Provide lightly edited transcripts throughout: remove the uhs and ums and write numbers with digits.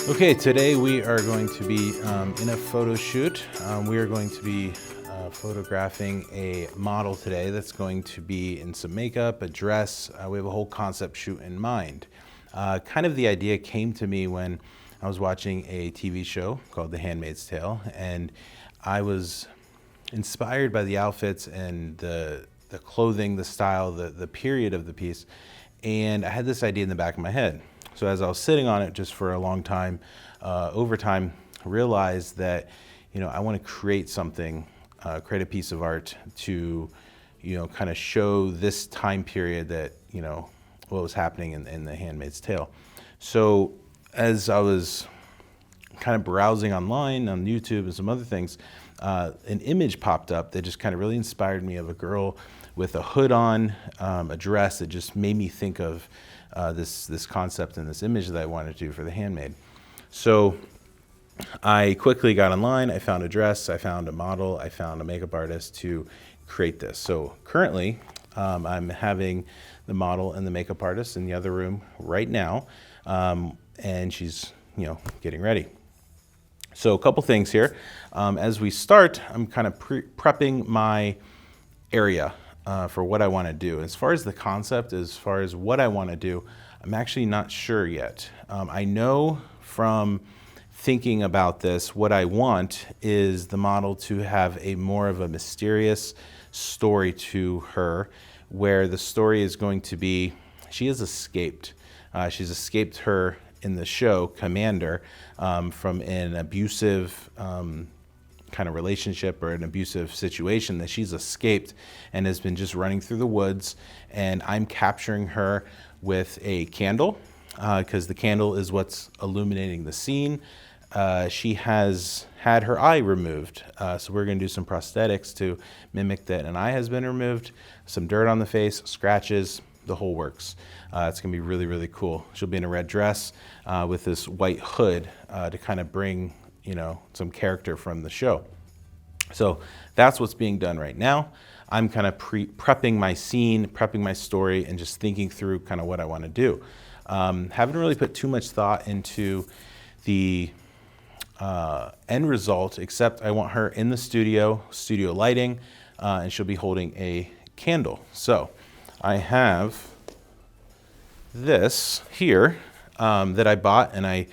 Okay, today we are going to be in a photo shoot. We are going to be photographing a model today that's going to be in some makeup, a dress. We have a whole concept shoot in mind. Kind of the idea came to me when I was watching a TV show called The Handmaid's Tale, and I was inspired by the outfits and the clothing, the style, the period of the piece, and I had this idea in the back of my head. So as I was sitting on it just for a long time, over time, realized that, I want to create something, create a piece of art to, kind of show this time period that, what was happening in The Handmaid's Tale. So as I was kind of browsing online on YouTube and some other things, an image popped up that just kind of really inspired me, of a girl with a hood on, a dress that just made me think of this concept and this image that I wanted to do for The Handmaid. So I quickly got online, I found a dress, I found a model, I found a makeup artist to create this. So currently, I'm having the model and the makeup artist in the other room right now, and she's, getting ready. So a couple things here. As we start, I'm kind of prepping my area for what I want to do. As far as the concept, as far as what I want to do, I'm actually not sure yet. I know from thinking about this, what I want is the model to have a more of a mysterious story to her, where the story is going to be, she has escaped. She's escaped her, in the show, commander, from an abusive kind of relationship or an abusive situation that she's escaped and has been just running through the woods. And I'm capturing her with a candle, because the candle is what's illuminating the scene. She has had her eye removed, so we're going to do some prosthetics to mimic that an eye has been removed, some dirt on the face, scratches, the whole works. It's going to be really, really cool. She'll be in a red dress with this white hood to kind of bring, some character from the show. So that's what's being done right now. I'm kind of prepping my scene, prepping my story, and just thinking through kind of what I want to do. Haven't really put too much thought into the end result, except I want her in the studio lighting, and she'll be holding a candle. So I have this here that I bought, and I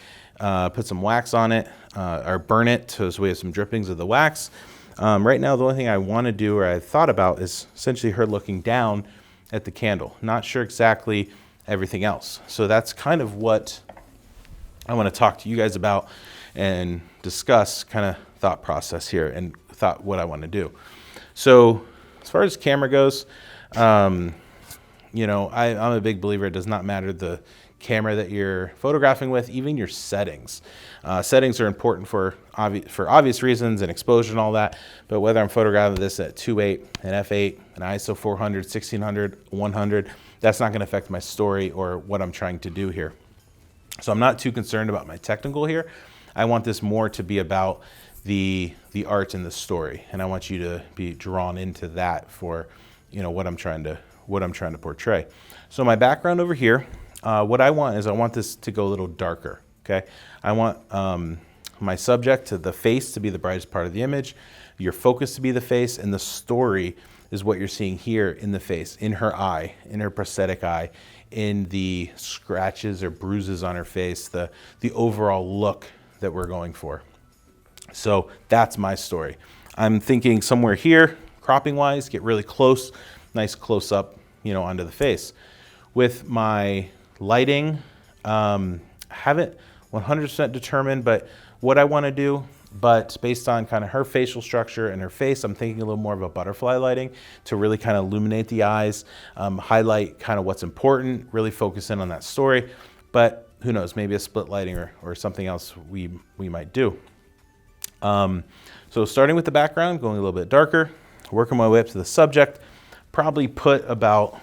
put some wax on it, or burn it so we have some drippings of the wax. Right now, the only thing I want to do, or I thought about, is essentially her looking down at the candle. Not sure exactly everything else. So that's kind of what I want to talk to you guys about and discuss, kind of thought process here and what I want to do. So as far as camera goes, I'm a big believer it does not matter the camera that you're photographing with, even your settings. Settings are important for obvious reasons, and exposure and all that, but whether I'm photographing this at 2.8, an f8, an ISO 400, 1600, 100, that's not going to affect my story or what I'm trying to do here. So I'm not too concerned about my technical here. I want this more to be about the art and the story, and I want you to be drawn into that for what I'm trying to portray. So my background over here, what I want this to go a little darker. Okay, I want my subject, to the face, to be the brightest part of the image, your focus to be the face, and the story is what you're seeing here in the face, in her eye, in her prosthetic eye, in the scratches or bruises on her face, the overall look that we're going for. So that's my story. I'm thinking somewhere here, cropping wise, get really close, nice close up, onto the face. With my lighting, haven't 100% determined, but what I want to do, but based on kind of her facial structure and her face, I'm thinking a little more of a butterfly lighting to really kind of illuminate the eyes, highlight kind of what's important, really focus in on that story. But who knows, maybe a split lighting or something else we might do. So starting with the background, going a little bit darker, working my way up to the subject, probably put about,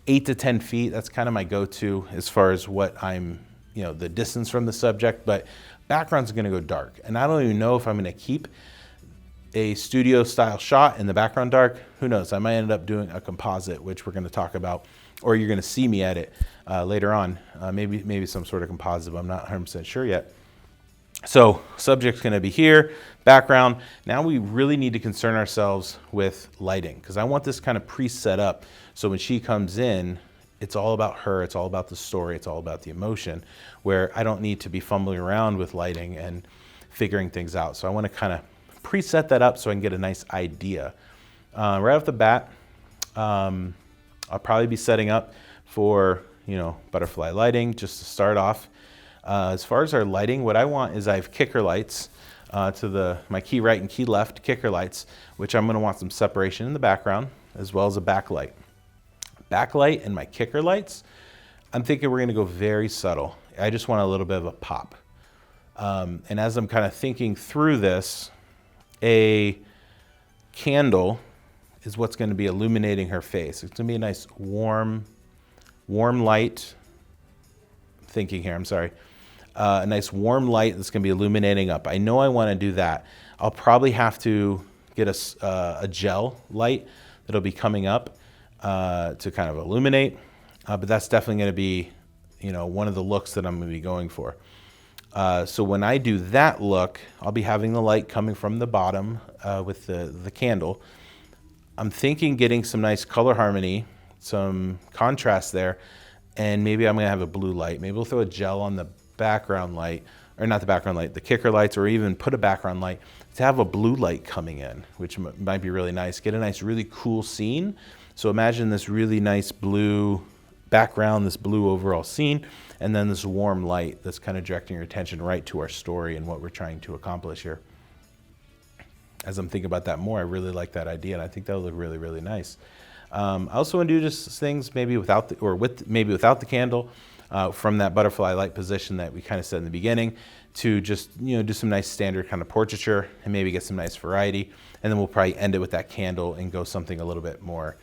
8 to 10 feet. That's kind of my go-to as far as what I'm, the distance from the subject, but background's going to go dark. And I don't even know if I'm going to keep a studio style shot in the background dark. Who knows? I might end up doing a composite, which we're going to talk about, or you're going to see me edit later on. Maybe some sort of composite, but I'm not 100% sure yet. So subject's going to be here, background. Now we really need to concern ourselves with lighting, because I want this kind of pre-set up. So when she comes in, it's all about her. It's all about the story. It's all about the emotion, where I don't need to be fumbling around with lighting and figuring things out. So I want to kind of preset that up so I can get a nice idea. Right off the bat, I'll probably be setting up for, butterfly lighting just to start off. As far as our lighting, what I want is I have kicker lights to my key right and key left kicker lights, which I'm going to want some separation in the background as well as a backlight. Backlight and my kicker lights, I'm thinking we're going to go very subtle. I just want a little bit of a pop. And as I'm kind of thinking through this, a candle is what's going to be illuminating her face. It's going to be a nice warm light. Thinking here, I'm sorry. A nice warm light that's going to be illuminating up. I know I want to do that. I'll probably have to get a gel light that'll be coming up to kind of illuminate, but that's definitely going to be, one of the looks that I'm going to be going for. So when I do that look, I'll be having the light coming from the bottom with the candle. I'm thinking getting some nice color harmony, some contrast there, and maybe I'm going to have a blue light. Maybe we'll throw a gel on the background light, or not the background light, the kicker lights, or even put a background light to have a blue light coming in, which might be really nice. Get a nice, really cool scene. So imagine this really nice blue background, this blue overall scene, and then this warm light that's kind of directing your attention right to our story and what we're trying to accomplish here. As I'm thinking about that more, I really like that idea, and I think that'll look really, really nice. I also want to do just things maybe without the candle, from that butterfly light position that we kind of said in the beginning, to just do some nice standard kind of portraiture and maybe get some nice variety, and then we'll probably end it with that candle and go something a little bit more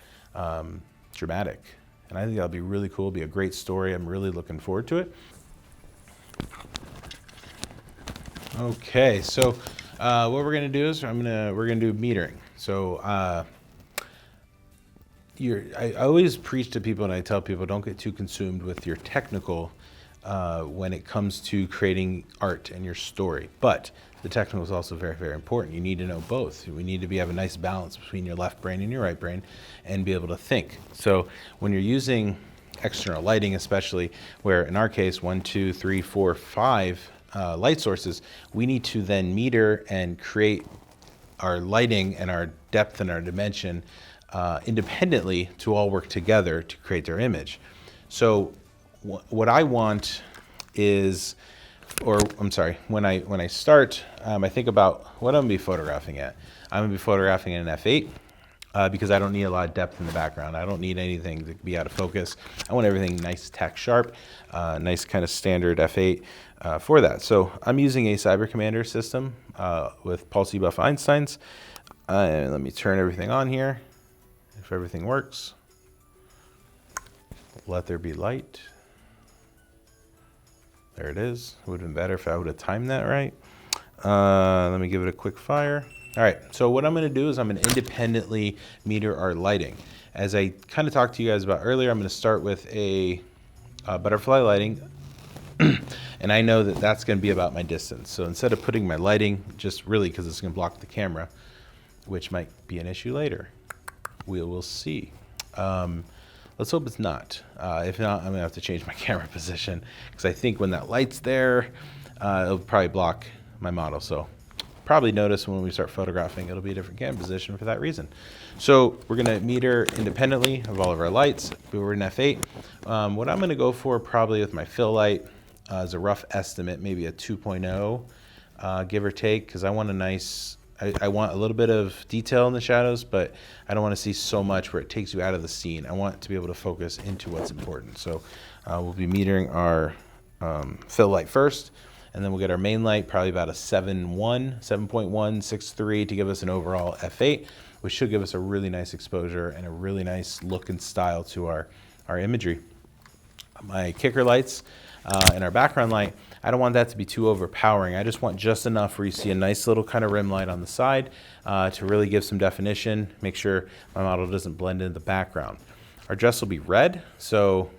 dramatic. And I think that'll be really cool. It'll be a great story. I'm really looking forward to it. Okay, so what we're gonna do is we're gonna do metering. So I always preach to people, and I tell people, don't get too consumed with your technical when it comes to creating art and your story. But the technical is also very, very important. You need to know both. We need to have a nice balance between your left brain and your right brain and be able to think. So when you're using external lighting, especially where in our case, 1, 2, 3, 4, 5 light sources, we need to then meter and create our lighting and our depth and our dimension independently to all work together to create their image. So what I want is, when I start, I think about what I'm gonna be photographing at. I'm gonna be photographing in an f8 because I don't need a lot of depth in the background. I don't need anything to be out of focus. I want everything nice, tack sharp, nice kind of standard f8 for that. So I'm using a Cyber Commander system with Pulse eBuff Einsteins. Let me turn everything on here. If everything works, let there be light. There it is. It would have been better if I would have timed that right. Let me give it a quick fire. All right, so what I'm gonna do is I'm gonna independently meter our lighting. As I kind of talked to you guys about earlier, I'm gonna start with a butterfly lighting, and I know that that's gonna be about my distance. So instead of putting my lighting, just really because it's gonna block the camera, which might be an issue later. We'll see. Let's hope it's not. If not, I'm gonna have to change my camera position because I think when that light's there, it'll probably block my model. So probably notice when we start photographing, it'll be a different camera position for that reason. So we're gonna meter independently of all of our lights. We're in f8. What I'm gonna go for probably with my fill light is a rough estimate, maybe a 2.0, give or take, because I want a nice, I want a little bit of detail in the shadows, but I don't want to see so much where it takes you out of the scene. I want it to be able to focus into what's important. So we'll be metering our fill light first, and then we'll get our main light, probably about a 7.163 to give us an overall f8, which should give us a really nice exposure and a really nice look and style to our imagery. My kicker lights, in our background light, I don't want that to be too overpowering. I just want just enough where you see a nice little kind of rim light on the side to really give some definition, make sure my model doesn't blend into the background. Our dress will be red, so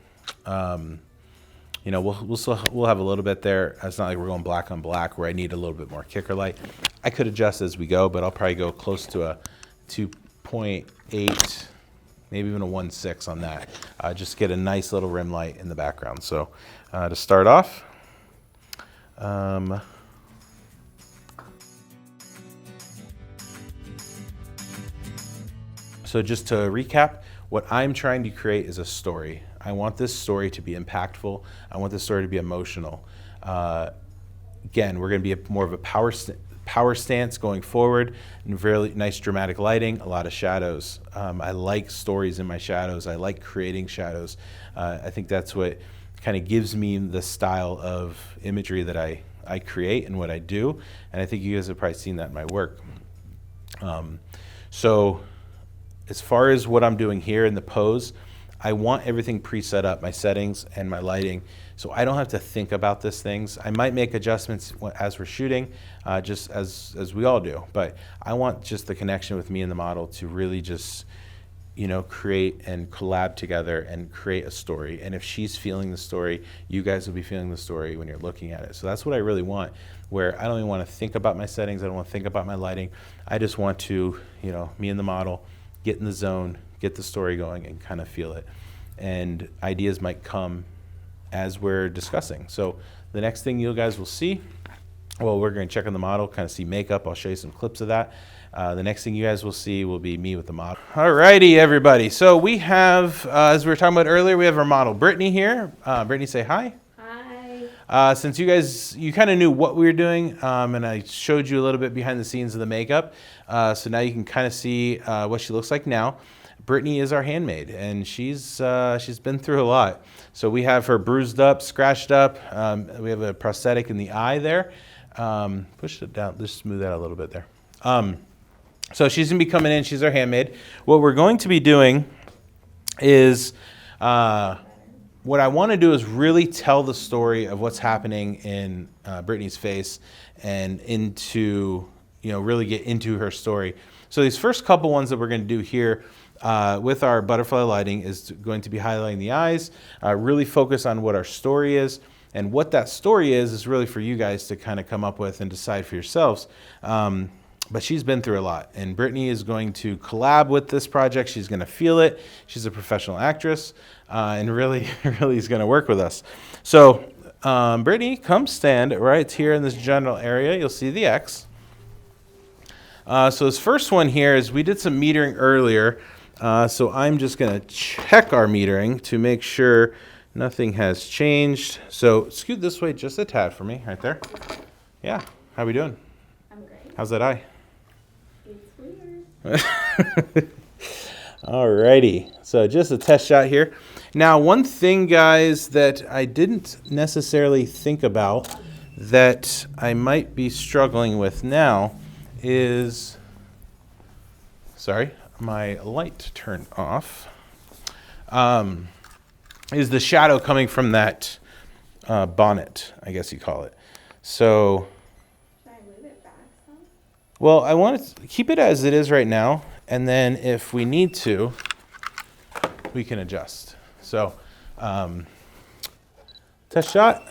you know, we'll have a little bit there. It's not like we're going black on black where I need a little bit more kicker light. I could adjust as we go, but I'll probably go close to a 2.8, maybe even a 1.6 on that. Just get a nice little rim light in the background. So to start off, so just to recap, what I'm trying to create is a story. I want this story to be impactful. I want this story to be emotional. Again, we're going to be more of a power stance going forward, and really nice dramatic lighting, a lot of shadows. I like stories in my shadows. I like creating shadows. I think that's what kind of gives me the style of imagery that I create and what I do. And I think you guys have probably seen that in my work. So as far as what I'm doing here in the pose, I want everything pre-set up, my settings and my lighting, so I don't have to think about these things. I might make adjustments as we're shooting, just as we all do, but I want just the connection with me and the model to really just, you know, create and collab together and create a story. And if she's feeling the story, you guys will be feeling the story when you're looking at it. So that's what I really want, where I don't even want to think about my settings, I don't want to think about my lighting. I just want to, you know, me and the model, get in the zone, get the story going, and kind of feel it. And ideas might come as we're discussing. So the next thing you guys will see, well, we're going to check on the model, kind of see makeup. I'll show you some clips of that. The next thing you guys will see will be me with the model. Alrighty, everybody. So we have, as we were talking about earlier, we have our model Brittany here. Brittany, say hi. Since you kind of knew what we were doing, and I showed you a little bit behind the scenes of the makeup, so now you can kind of see what she looks like now. Brittany is our handmaid, and she's been through a lot. So we have her bruised up, scratched up. We have a prosthetic in the eye there. Push it down, just smooth that a little bit there. So she's gonna be coming in. She's our handmaid. What we're going to be doing is, what I want to do is really tell the story of what's happening in Brittany's face, and into, you know, really get into her story. So these first couple ones that we're going to do here with our butterfly lighting is going to be highlighting the eyes, really focus on what our story is, and what that story is really for you guys to kind of come up with and decide for yourselves. But she's been through a lot, and Brittany is going to collab with this project. She's going to feel it. She's a professional actress, and really is going to work with us. So Brittany, come stand right here in this general area. You'll see the X. So this first one here is, we did some metering earlier, so I'm just going to check our metering to make sure nothing has changed. So scoot this way just a tad for me, right there. Yeah, how we doing? I'm great. How's that eye? It's weird. Alrighty, so just a test shot here. Now, one thing, guys, that I didn't necessarily think about that I might be struggling with now is, sorry, my light turned off, is the shadow coming from that bonnet, I guess you call it. So, Should I move it back some? well, I want to keep it as it is right now, and then if we need to, we can adjust. So, test shot.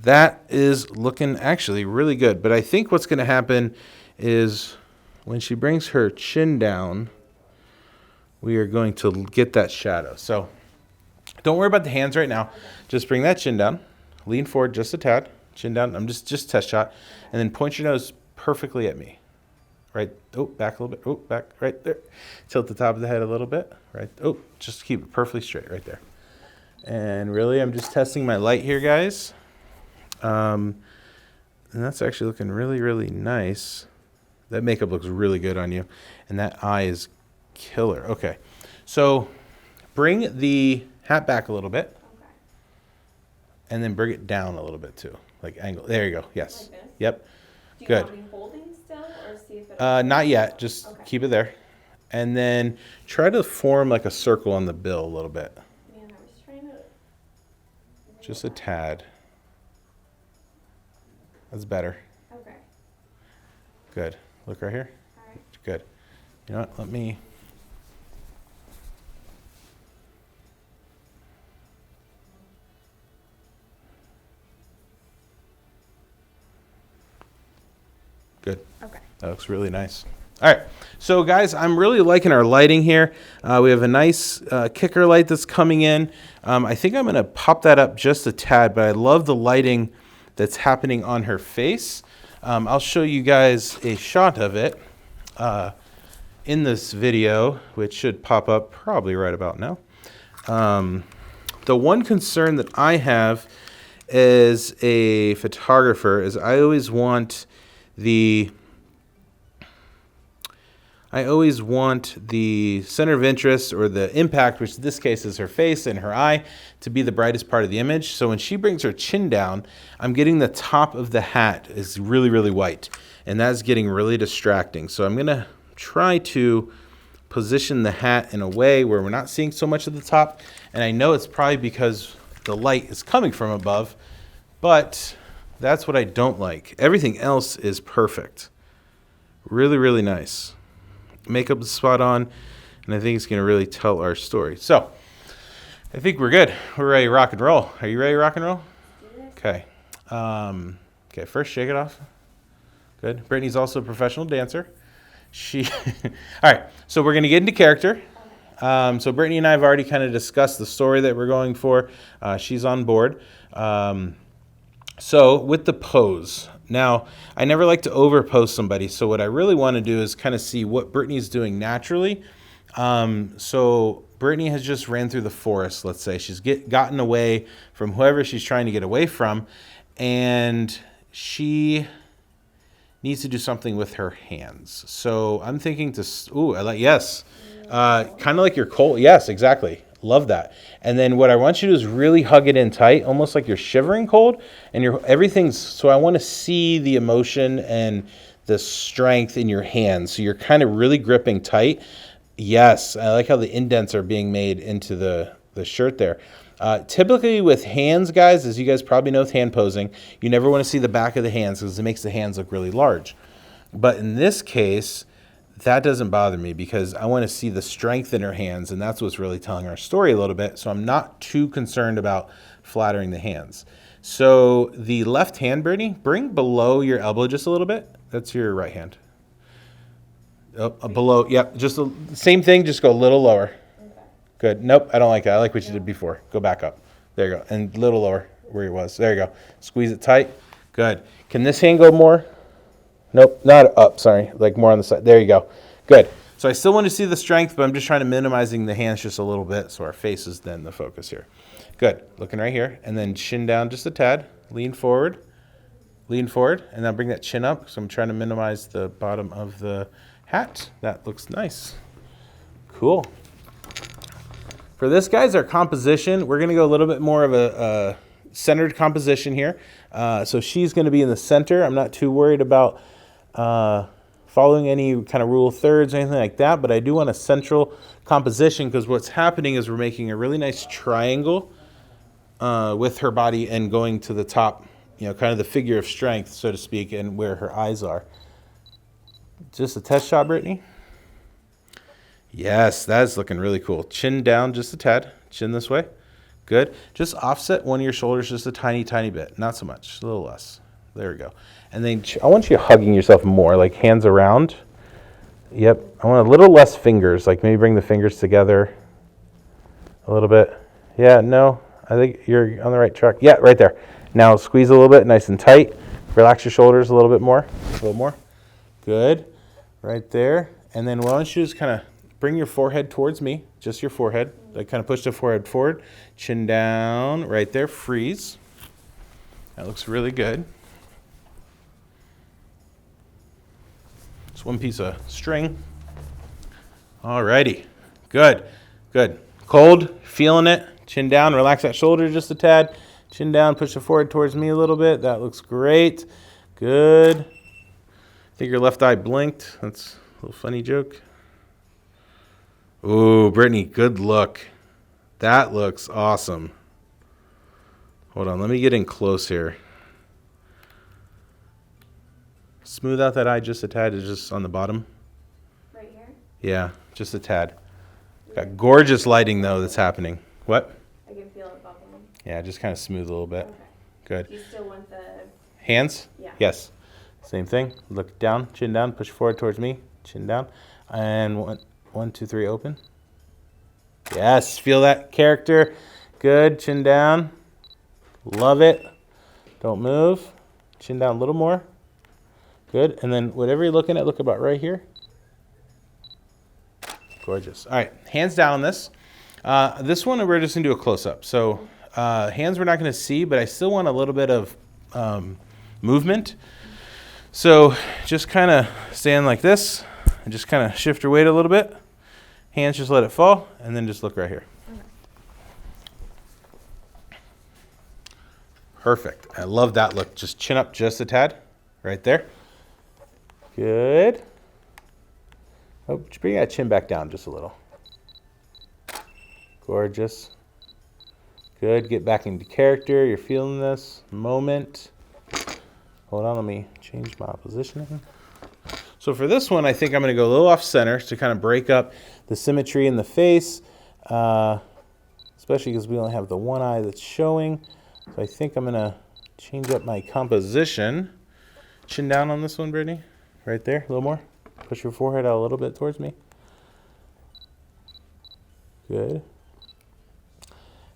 That is looking actually really good, but I think what's going to happen is when she brings her chin down, we are going to get that shadow. So don't worry about the hands right now. Just bring that chin down, lean forward just a tad, chin down. I'm just test shot, and then point your nose perfectly at me. Right, oh, back a little bit, oh, back, right there. Tilt the top of the head a little bit, right, oh, just keep it perfectly straight right there. And really, I'm just testing my light here, guys. And that's actually looking really nice. That makeup looks really good on you, and that eye is killer. Okay, so bring the hat back a little bit, Okay. and then bring it down a little bit too, like angle. There you go. Yes. Like this? Yep. Do you Good. want me holding still, or see if it? Not yet. Just Okay. keep it there, and then try to form like a circle on the bill a little bit. Man, I was trying to Just a tad. That's better. Okay. Good. Look right here. All right. Good. You know what? Let me. Good. Okay. That looks really nice. All right. So, guys, I'm really liking our lighting here. We have a nice kicker light that's coming in. I think I'm going to pop that up just a tad, but I love the lighting that's happening on her face. I'll show you guys a shot of it in this video, which should pop up probably right about now. The one concern that I have as a photographer is I always want the center of interest, or the impact, which in this case is her face and her eye, to be the brightest part of the image. So when she brings her chin down, I'm getting the top of the hat is really, really white, and that's getting really distracting. So I'm going to try to position the hat in a way where we're not seeing so much of the top. And I know it's probably because the light is coming from above, but that's what I don't like. Everything else is perfect. Really, really nice. Makeup is spot on, and I think it's going to really tell our story. So I think we're good. We're ready to rock and roll. Are you ready to rock and roll? Okay. Okay, first shake it off. Good. Brittany's also a professional dancer. All right, so we're going to get into character. So Brittany and I have already kind of discussed the story that we're going for. She's on board. So with the pose, now I never like to overpose somebody. So what I really want to do is kind of see what Brittany's doing naturally. So Brittany has just ran through the forest, let's say. She's gotten away from whoever she's trying to get away from. And she needs to do something with her hands. So I'm thinking yes. Kind of like your cold. Yes, exactly. Love that. And then what I want you to do is really hug it in tight, almost like you're shivering cold, and so I want to see the emotion and the strength in your hands. So you're kind of really gripping tight. Yes, I like how the indents are being made into the shirt there. Typically with hands, guys, as you guys probably know with hand posing, you never want to see the back of the hands because it makes the hands look really large. But in this case, that doesn't bother me because I want to see the strength in her hands, and that's what's really telling our story a little bit. So I'm not too concerned about flattering the hands. So the left hand, Brittany, bring below your elbow just a little bit. That's your right hand. Below, yep, just the same thing, just go a little lower. Okay. Good. Nope, I don't like that. I like what you did before. Go back up. There you go. And a little lower where it was. There you go. Squeeze it tight. Good. Can this hand go more? Nope, not up, sorry. Like more on the side. There you go. Good. So I still want to see the strength, but I'm just trying to minimizing the hands just a little bit so our face is then the focus here. Good. Looking right here. And then chin down just a tad. Lean forward. Lean forward. And now bring that chin up. So I'm trying to minimize the bottom of the hat. That looks nice. Cool. For this, guys, our composition, we're going to go a little bit more of a centered composition here. So she's going to be in the center. I'm not too worried about following any kind of rule of thirds or anything like that, but I do want a central composition because what's happening is we're making a really nice triangle with her body and going to the top, kind of the figure of strength, so to speak, and where her eyes are. Just a test shot, Brittany? Yes, that is looking really cool. Chin down just a tad. Chin this way. Good. Just offset one of your shoulders just a tiny, tiny bit. Not so much. A little less. There we go. And then I want you hugging yourself more, like hands around. Yep. I want a little less fingers, like maybe bring the fingers together a little bit. Yeah, no, I think you're on the right track. Yeah, right there. Now squeeze a little bit, nice and tight. Relax your shoulders a little bit more. A little more. Good. Right there. And then why don't you just kind of bring your forehead towards me, just your forehead. Like kind of push the forehead forward. Chin down, right there, freeze. That looks really good. Just one piece of string. Alrighty, good, good. Cold, feeling it. Chin down, relax that shoulder just a tad. Chin down, push the forehead towards me a little bit. That looks great. Good. I think your left eye blinked. That's a little funny joke. Ooh, Brittany, good look. That looks awesome. Hold on, let me get in close here. Smooth out that eye just a tad. It's just on the bottom. Right here? Yeah, just a tad. Got gorgeous lighting though that's happening. What? I can feel it bubbling. Yeah, just kind of smooth a little bit. Okay. Good. Do you still want the... Hands? Yeah. Yes. Same thing. Look down, chin down, push forward towards me, chin down. And one, two, three, open. Yes, feel that character. Good, chin down. Love it. Don't move. Chin down a little more. Good. And then whatever you're looking at, look about right here. Gorgeous. All right, hands down on this. This one we're just gonna do a close-up. So hands we're not gonna see, but I still want a little bit of movement. So just kind of stand like this and just kind of shift your weight a little bit. Hands, just let it fall, and then just look right here. Okay. Perfect. I love that look. Just chin up just a tad right there. Good. Oh, just bring that chin back down just a little. Gorgeous. Good. Get back into character. You're feeling this moment. Hold on, let me change my positioning. So for this one, I think I'm going to go a little off center to kind of break up the symmetry in the face, especially because we only have the one eye that's showing. So I think I'm going to change up my composition. Chin down on this one, Brittany. Right there, a little more. Push your forehead out a little bit towards me. Good.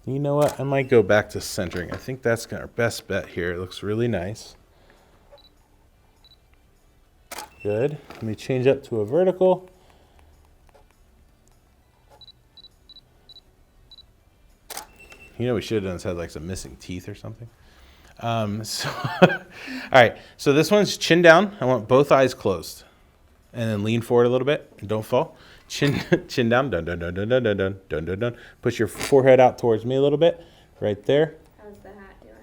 You know what? I might go back to centering. I think that's our best bet here. It looks really nice. Good. Let me change up to a vertical. You know, we should have done this, had like some missing teeth or something. All right. So this one's chin down. I want both eyes closed, and then lean forward a little bit and don't fall. Chin down. Dun dun dun dun dun dun dun dun dun dun. Push your forehead out towards me a little bit, right there. How's the hat doing?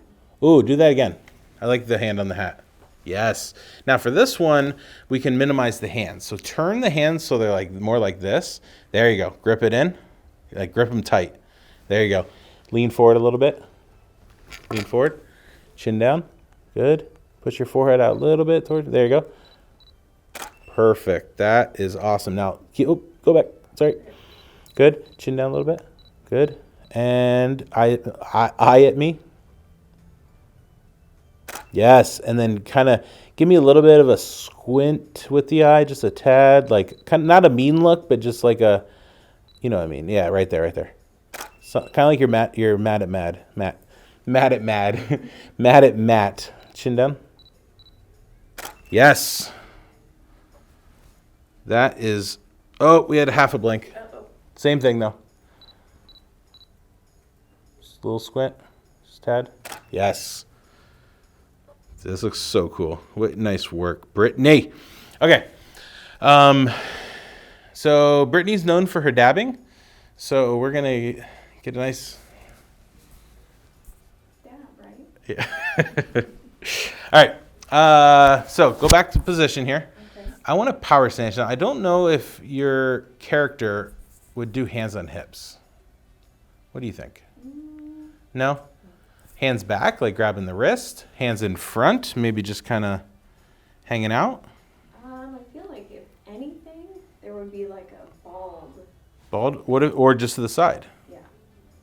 Ooh, do that again. I like the hand on the hat. Yes. Now for this one, we can minimize the hands. So turn the hands so they're like more like this. There you go. Grip it in. Like grip them tight. There you go. Lean forward a little bit. Lean forward. Chin down. Good. Push your forehead out a little bit towards. There you go. Perfect. That is awesome. Now, go back. Sorry. Good. Chin down a little bit. Good. And eye at me. Yes, and then kind of give me a little bit of a squint with the eye, just a tad, like kind of not a mean look, but just like a, you know what I mean? Yeah, right there, right there. So kind of like you're mad at Matt. Chin down. Yes. That is. Oh, we had half a blink. Uh-oh. Same thing though. Just a little squint, just a tad. Yes. This looks so cool. What nice work, Brittany. Okay. So Brittany's known for her dabbing. So we're going to get a nice... Dab, right? Yeah. All right. So go back to position here. Okay. I want to power stance. Now, I don't know if your character would do hands on hips. What do you think? No? Hands back, like grabbing the wrist. Hands in front, maybe just kind of hanging out. I feel like if anything, there would be like a bald. Bald? Or just to the side? Yeah.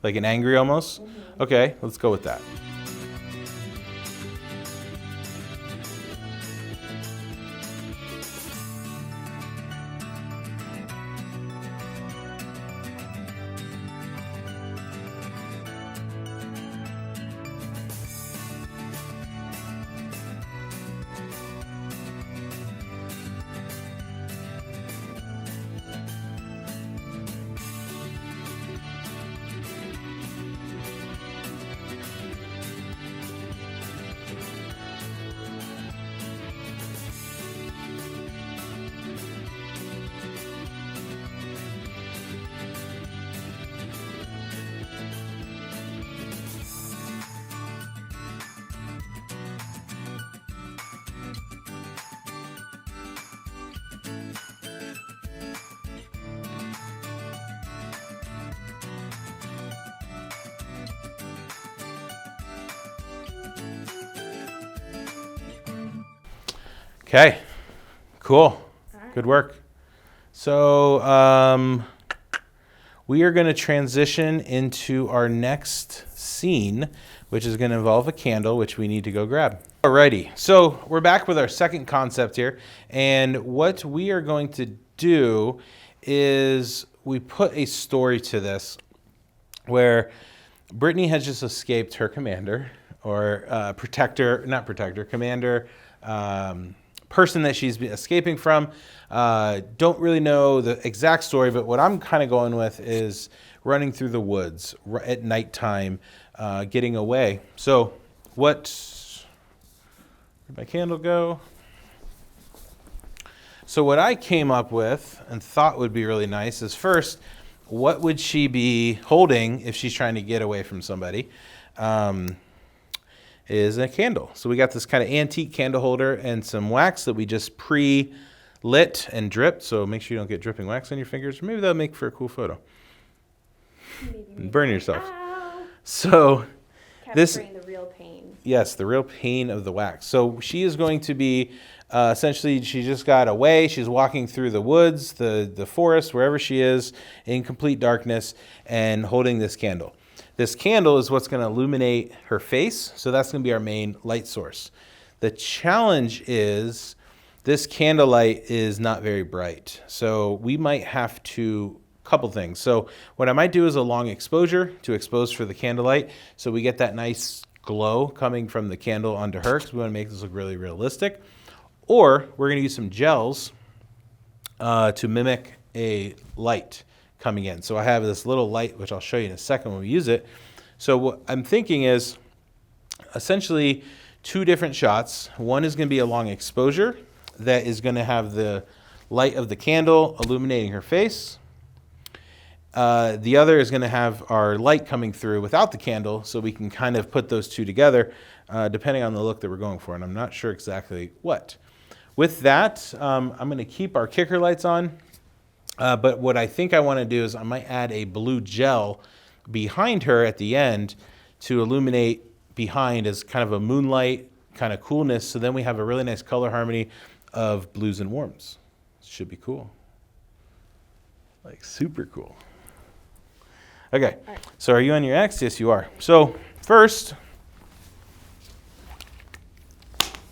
Like an angry almost? Mm-hmm. Okay, let's go with that. Okay, cool. All right. Good work. So we are going to transition into our next scene, which is going to involve a candle, which we need to go grab. Alrighty, so we're back with our second concept here, and what we are going to do is we put a story to this where Brittany has just escaped her commander, or commander, person that she's escaping from. Don't really know the exact story, but what I'm kind of going with is running through the woods at nighttime, getting away. So where'd my candle go? So what I came up with and thought would be really nice is, first, what would she be holding if she's trying to get away from somebody? Is a candle. So we got this kind of antique candle holder and some wax that we just pre-lit and dripped. So make sure you don't get dripping wax on your fingers, or maybe that'll make for a cool photo. And burn yourself. Ow. So Capturing the real pain. Yes, the real pain of the wax. So she is going to be essentially, she just got away. She's walking through the woods, the forest, wherever she is, in complete darkness, and holding this candle. This candle is what's going to illuminate her face, so that's going to be our main light source. The challenge is this candlelight is not very bright, so we might have to, couple things. So what I might do is a long exposure to expose for the candlelight, so we get that nice glow coming from the candle onto her, because we want to make this look really realistic. Or we're going to use some gels to mimic a light coming in. So I have this little light, which I'll show you in a second when we use it. So what I'm thinking is essentially two different shots. One is going to be a long exposure that is going to have the light of the candle illuminating her face. The other is going to have our light coming through without the candle, so we can kind of put those two together depending on the look that we're going for, and I'm not sure exactly what. With that, I'm going to keep our kicker lights on, but what I think I want to do is I might add a blue gel behind her at the end to illuminate behind as kind of a moonlight kind of coolness, so then we have a really nice color harmony of blues and warms. Should be cool. Like super cool. Okay, so are you on your X? Yes, you are. So first,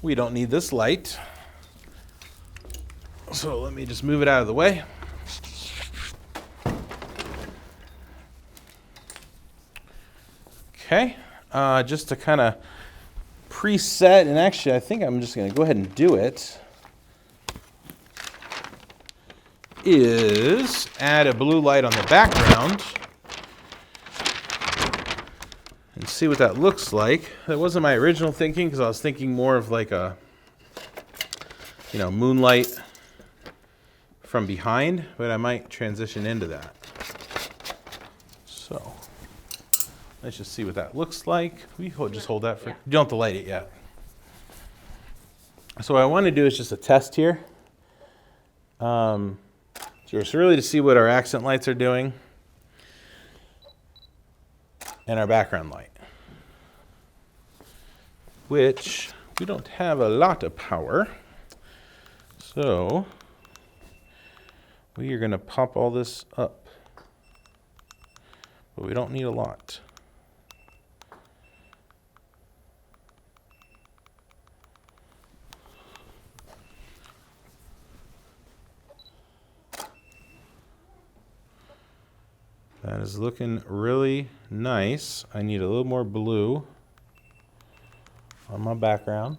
we don't need this light. So let me just move it out of the way. Okay, just to kind of preset, and actually I think I'm just going to go ahead and do it, is add a blue light on the background and see what that looks like. That wasn't my original thinking, because I was thinking more of like a, moonlight from behind, but I might transition into that. So let's just see what that looks like. Just hold that for, you don't have to light it yet. So what I want to do is just a test here. Just really to see what our accent lights are doing and our background light, which we don't have a lot of power. So we are going to pop all this up, but we don't need a lot. That is looking really nice. I need a little more blue on my background.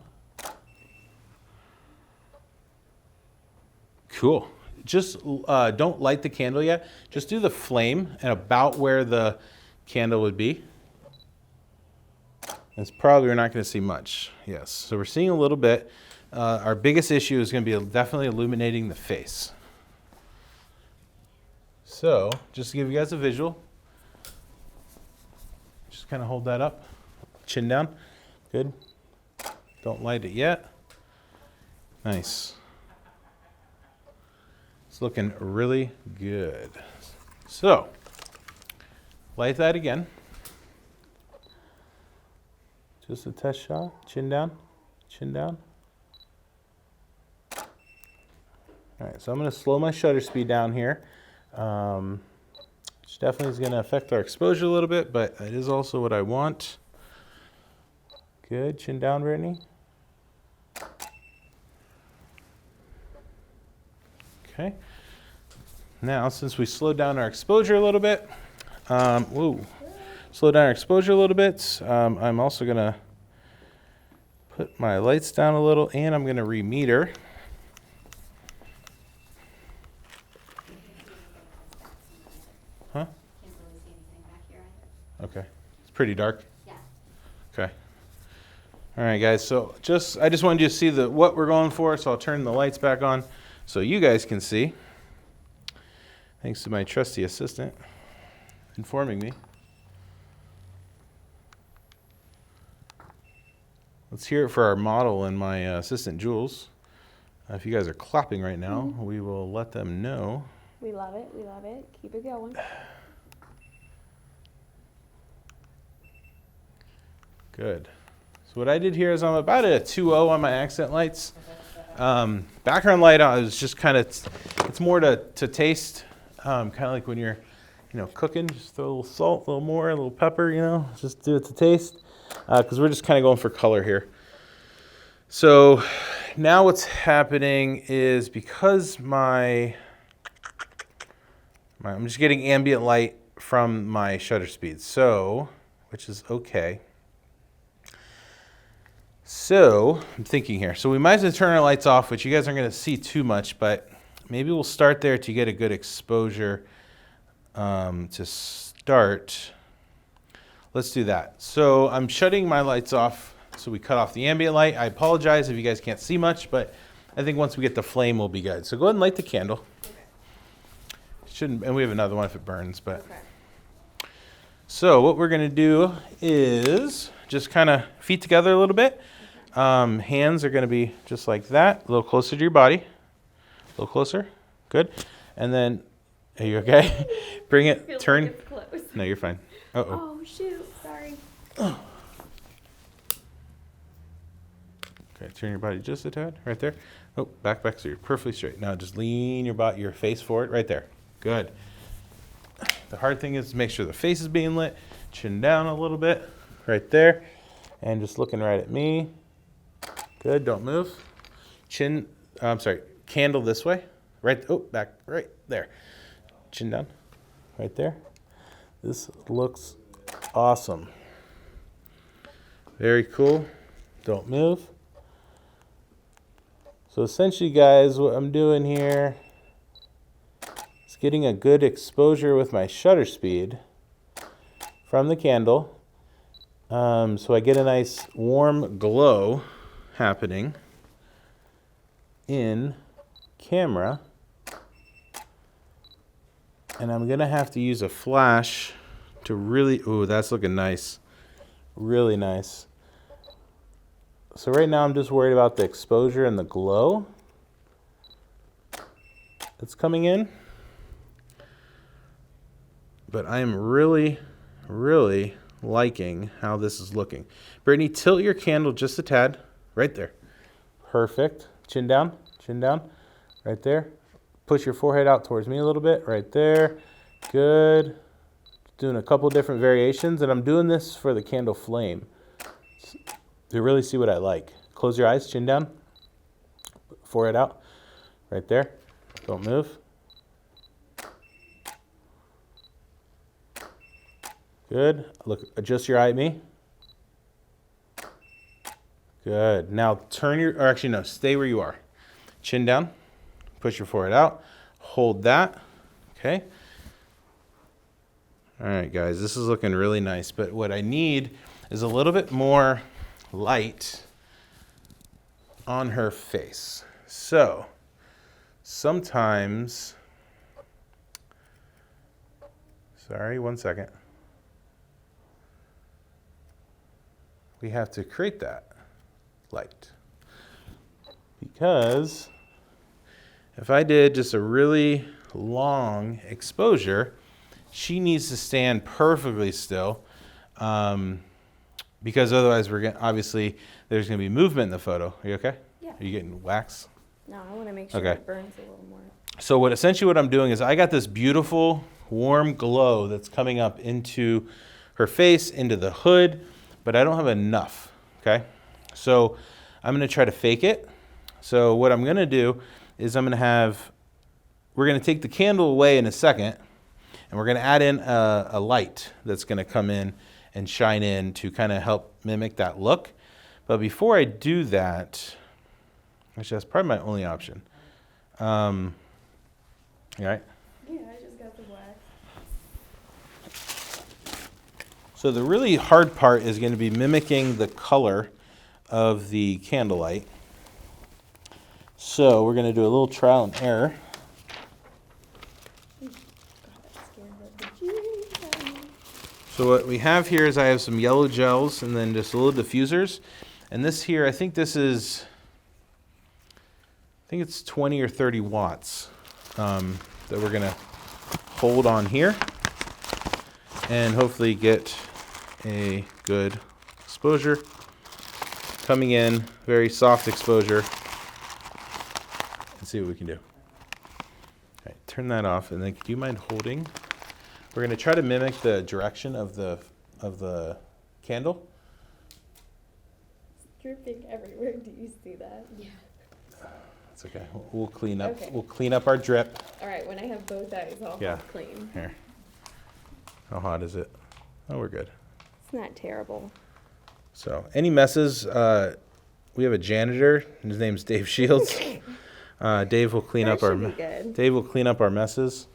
Cool. Just don't light the candle yet. Just do the flame and about where the candle would be. It's probably, we're not going to see much. Yes. So we're seeing a little bit. Our biggest issue is going to be definitely illuminating the face. So just to give you guys a visual, just kind of hold that up, chin down. Good. Don't light it yet. Nice. It's looking really good. So light that again. Just a test shot. Chin down. Chin down. All right, so I'm going to slow my shutter speed down here. Which definitely is going to affect our exposure a little bit, but it is also what I want. Good. Chin down, Brittany. Okay. Now, since we slowed down our exposure a little bit, slow down our exposure a little bit, I'm also going to put my lights down a little, and I'm going to remeter. Huh? Can't really see anything back here either. Okay. It's pretty dark. Yeah. Okay. All right, guys. So I just wanted you to see what we're going for. So I'll turn the lights back on so you guys can see. Thanks to my trusty assistant informing me. Let's hear it for our model and my assistant, Jules. If you guys are clapping right now, we will let them know. We love it. We love it. Keep it going. Good. So what I did here is I'm about at a 2.0 on my accent lights. Background light, I was just kind of, it's more to taste. Kind of like when you're, cooking, just throw a little salt, a little more, a little pepper, just do it to taste. Because we're just kind of going for color here. So now what's happening is because I'm just getting ambient light from my shutter speed, which is okay. So I'm thinking here. So we might as well turn our lights off, which you guys aren't going to see too much, but maybe we'll start there to get a good exposure to start. Let's do that. So I'm shutting my lights off, so we cut off the ambient light. I apologize if you guys can't see much, but I think once we get the flame, we'll be good. So go ahead and light the candle. Okay. And we have another one if it burns, but. Okay. So what we're gonna do is just kind of feet together a little bit. Hands are gonna be just like that, a little closer to your body. A little closer, good. And then, are you okay? Bring it, Feels turn. like it's close. No, you're fine. Uh-oh. Oh, shoot. Sorry. Okay, turn your body just a tad, right there. Oh, back, so you're perfectly straight. Now just lean your face forward, right there. Good. The hard thing is to make sure the face is being lit. Chin down a little bit, right there. And just looking right at me. Good, don't move. Candle this way. Right, back, right there. Chin down, right there. This looks awesome. Very cool. Don't move. So essentially, guys, what I'm doing here is getting a good exposure with my shutter speed from the candle. So I get a nice warm glow happening in camera. And I'm going to have to use a flash to really, that's looking nice. Really nice. So right now I'm just worried about the exposure and the glow that's coming in. But I am really, really liking how this is looking. Brittany, tilt your candle just a tad. Right there. Perfect. Chin down, right there. Push your forehead out towards me a little bit, right there. Good. Doing a couple different variations, and I'm doing this for the candle flame. To really see what I like. Close your eyes, chin down, forehead out, right there. Don't move. Good. Look, adjust your eye at me. Good. Now stay where you are. Chin down, push your forehead out, hold that. Okay. All right, guys, this is looking really nice, but what I need is a little bit more light on her face. So sometimes, sorry, 1 second. We have to create that light. Because if I did just a really long exposure, she needs to stand perfectly still. Because otherwise obviously there's gonna be movement in the photo. Are you okay? Yeah. Are you getting wax? No, I want to make sure Okay. it burns a little more. So essentially what I'm doing is I got this beautiful warm glow that's coming up into her face, into the hood, but I don't have enough, okay? So I'm gonna try to fake it. So what I'm gonna do is we're gonna take the candle away in a second, and we're gonna add in a light that's gonna come in and shine in to kind of help mimic that look. But before I do that, actually that's probably my only option. You all right? Yeah, I just got the wax. So the really hard part is going to be mimicking the color of the candlelight. So we're going to do a little trial and error. God, that scared the bejesus out of me. So what we have here is I have some yellow gels and then just a little diffusers. And this here, I think it's 20 or 30 watts that we're going to hold on here and hopefully get a good exposure coming in, very soft exposure, and see what we can do. All right, turn that off, and then do you mind holding? We're going to try to mimic the direction of the candle. It's dripping everywhere. Do you see that? Yeah. It's okay. We'll clean up. Okay. We'll clean up our drip. All right, when I have both eyes, I'll Yeah. have clean. Here. How hot is it? Oh, we're good. It's not terrible. So, any messes? We have a janitor. His name's Dave Shields. Dave will clean That up our. should be good. Dave will clean up our messes.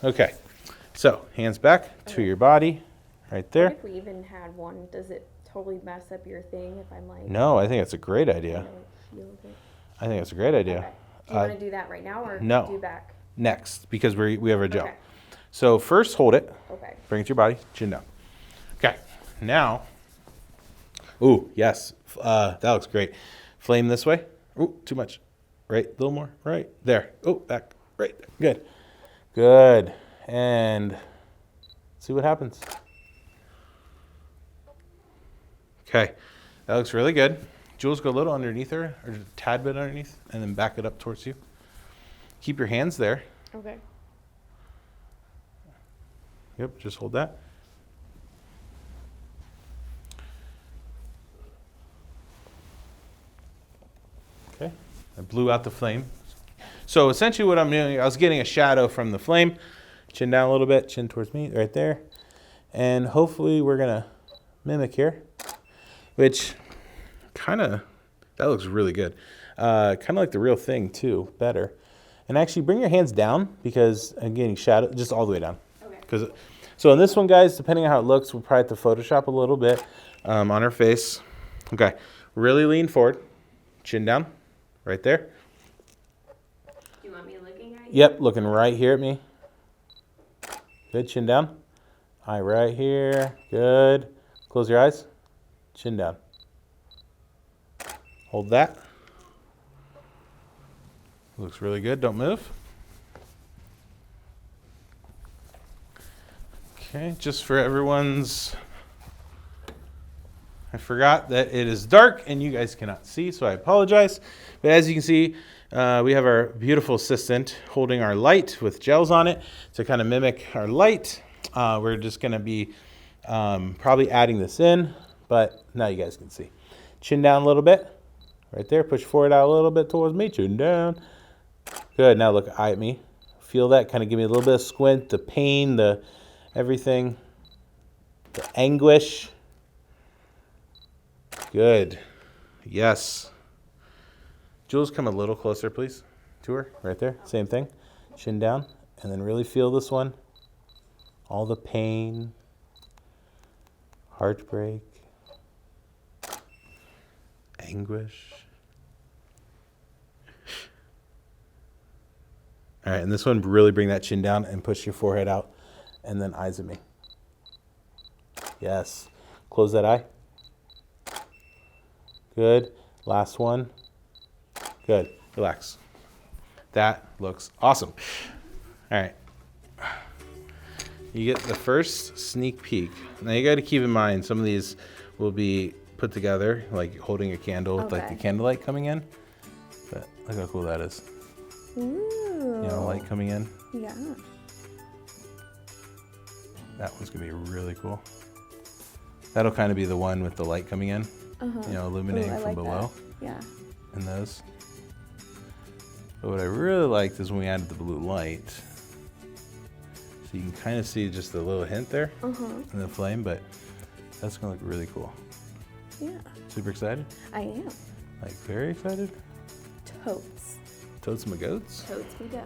Okay. So, hands back to Okay. your body, right What there. if we even had one? Does it totally mess up your thing if I'm like? No, I think that's a great idea. Really feel it? I think that's a great idea. Okay. Do you want to do that right now or no. do back? Next, because we have our gel. Okay. So first, hold it. Okay. Bring it to your body, chin down. Okay, now, ooh, yes, that looks great. Flame this way. Ooh, too much. Right, a little more. Right, there. Oh, back. Right, there. Good. Good. And see what happens. Okay, that looks really good. Jules, go a little underneath her, or just a tad bit underneath, and then back it up towards you. Keep your hands there. Okay. Yep, just hold that. Okay, I blew out the flame. So essentially what I'm doing, I was getting a shadow from the flame. Chin down a little bit, chin towards me, right there. And hopefully we're gonna mimic here, which that looks really good. Kind of like the real thing too, better. And actually bring your hands down because I'm getting shadow, just all the way down. Okay. So in this one, guys, depending on how it looks, we'll probably have to Photoshop a little bit on her face. Okay, really lean forward, chin down, right there. Do you want me looking at you? Yep, looking right here at me. Good, chin down. Eye right here, good. Close your eyes, chin down. Hold that. Looks really good, don't move. Okay, just for everyone's, I forgot that it is dark and you guys cannot see, so I apologize. But as you can see, we have our beautiful assistant holding our light with gels on it to kind of mimic our light. We're just going to be probably adding this in, but now you guys can see. Chin down a little bit, right there. Push forward out a little bit towards me, chin down. Good, now look eye at me. Feel that, kind of give me a little bit of squint, the pain, the everything, the anguish. Good. Yes. Jules, come a little closer, please, to her. Right there. Same thing. Chin down. And then really feel this one. All the pain, heartbreak, anguish. All right, and this one, really bring that chin down and push your forehead out. And then eyes at me. Yes. Close that eye. Good. Last one. Good. Relax. That looks awesome. All right. You get the first sneak peek. Now you got to keep in mind some of these will be put together, like holding a candle with like the Okay. candlelight coming in. But look how cool that is. Ooh. You know, light coming in. Yeah. That one's gonna be really cool. That'll kind of be the one with the light coming in, Uh-huh. you know, illuminating Ooh, I from like below that. Yeah. in those. But what I really liked is when we added the blue light. So you can kind of see just a little hint there Uh-huh. in the flame, but that's gonna look really cool. Yeah. Super excited? I am. Like very excited? Totes. Totes my goats? Totes we go.